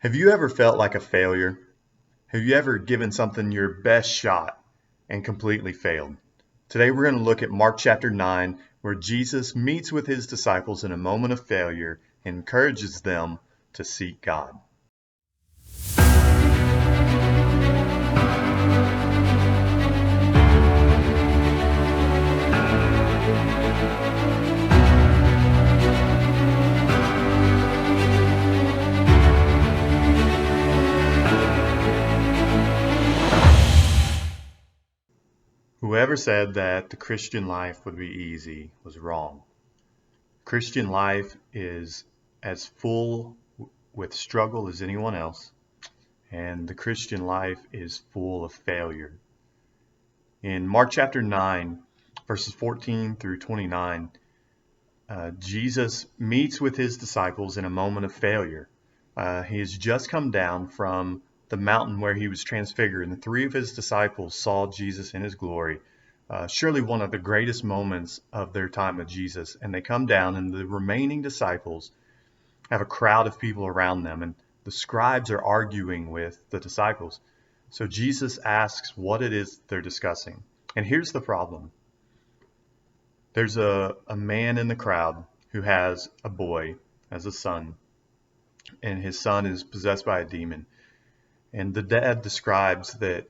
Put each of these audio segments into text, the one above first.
Have you ever felt like a failure? Have you ever given something your best shot and completely failed? Today we're going to look at Mark chapter 9, where Jesus meets with his disciples in a moment of failure and encourages them to seek God. Whoever said that the Christian life would be easy was wrong. Christian life is as full with struggle as anyone else, and the Christian life is full of failure. In Mark chapter 9, verses 14 through 29, Jesus meets with his disciples in a moment of failure. He has just come down from the mountain where he was transfigured, and the three of his disciples saw Jesus in his glory. Surely one of the greatest moments of their time with Jesus. And they come down, and the remaining disciples have a crowd of people around them, and the scribes are arguing with the disciples. So Jesus asks what it is they're discussing. And here's the problem. There's a man in the crowd who has a boy as a son, and his son is possessed by a demon. And the dad describes that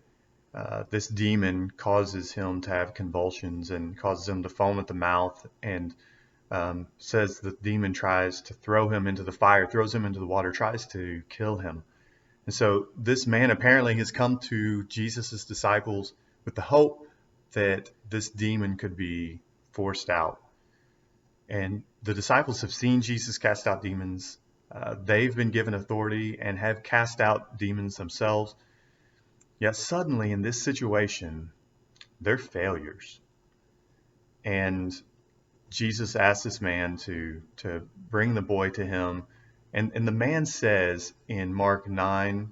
this demon causes him to have convulsions and causes him to foam at the mouth, and says the demon tries to throw him into the fire, throws him into the water, tries to kill him. And so this man apparently has come to Jesus' disciples with the hope that this demon could be forced out. And the disciples have seen Jesus cast out demons. They've been given authority and have cast out demons themselves. Yet suddenly in this situation, they're failures. And Jesus asks this man to bring the boy to him. And the man says in Mark 9,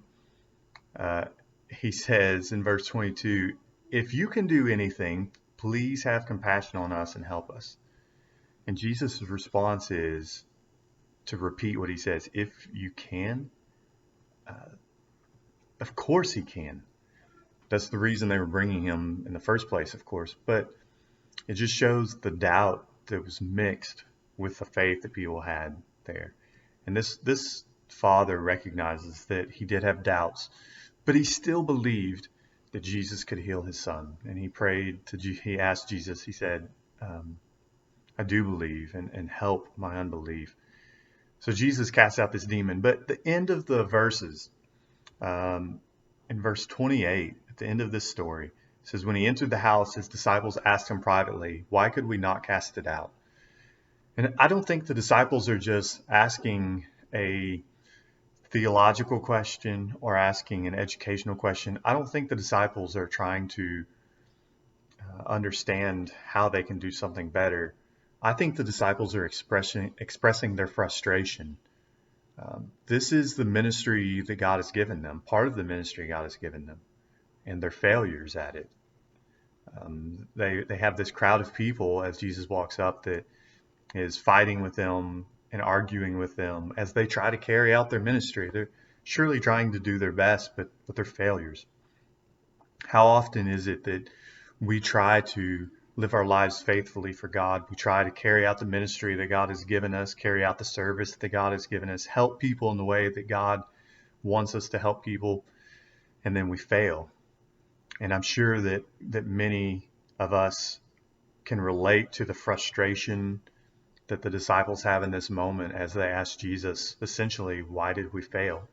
he says in verse 22, "If you can do anything, please have compassion on us and help us." And Jesus' response is to repeat what he says, "If you can." Of course he can. That's the reason they were bringing him in the first place, of course. But it just shows the doubt that was mixed with the faith that people had there. And this father recognizes that he did have doubts, but he still believed that Jesus could heal his son. And he asked Jesus, he said, "I do believe, and help my unbelief." So Jesus casts out this demon. But the end of the verses, in verse 28, at the end of this story, it says, "When he entered the house, his disciples asked him privately, 'Why could we not cast it out?'" And I don't think the disciples are just asking a theological question or asking an educational question. I don't think the disciples are trying to understand how they can do something better. I think the disciples are expressing their frustration. This is the ministry that God has given them, part of the ministry God has given them, and they're failures at it. They have this crowd of people as Jesus walks up that is fighting with them and arguing with them as they try to carry out their ministry. They're surely trying to do their best, but they're failures. How often is it that we try to live our lives faithfully for God? We try to carry out the ministry that God has given us, carry out the service that God has given us, help people in the way that God wants us to help people, and then we fail. And I'm sure that many of us can relate to the frustration that the disciples have in this moment as they ask Jesus, essentially, why did we fail?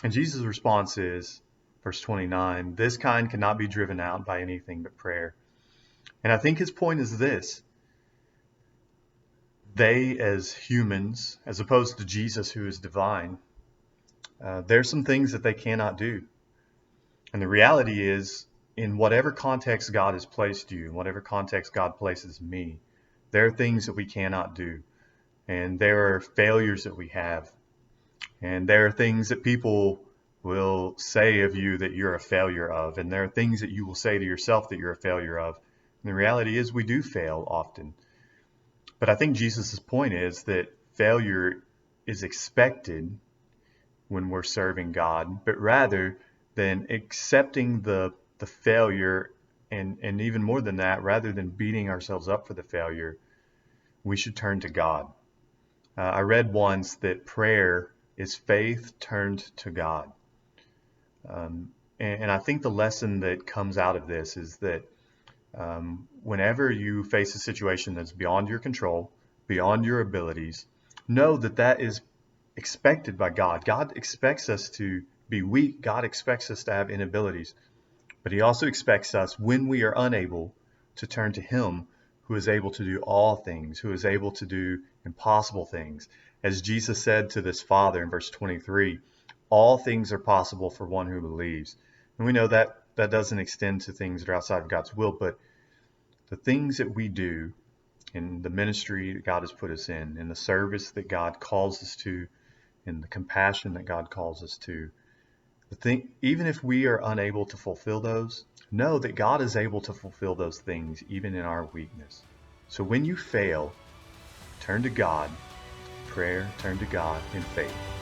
And Jesus' response is, verse 29, "This kind cannot be driven out by anything but prayer." And I think his point is this: they, as humans, as opposed to Jesus, who is divine, there's some things that they cannot do. And the reality is, in whatever context God has placed you, in whatever context God places me, there are things that we cannot do. And there are failures that we have. And there are things that people will say of you that you're a failure of. And there are things that you will say to yourself that you're a failure of. And the reality is we do fail often. But I think Jesus' point is that failure is expected when we're serving God, but rather than accepting the failure, and even more than that, rather than beating ourselves up for the failure, we should turn to God. I read once that prayer is faith turned to God. And I think the lesson that comes out of this is that whenever you face a situation that's beyond your control, beyond your abilities, know that that is expected by God. God expects us to be weak. God expects us to have inabilities. But he also expects us, when we are unable, to turn to him who is able to do all things, who is able to do impossible things. As Jesus said to this father in verse 23, all things are possible for one who believes. And we know that that doesn't extend to things that are outside of God's will, but the things that we do in the ministry that God has put us in the service that God calls us to, in the compassion that God calls us to, even if we are unable to fulfill those, know that God is able to fulfill those things even in our weakness. So when you fail, turn to God, prayer, turn to God in faith.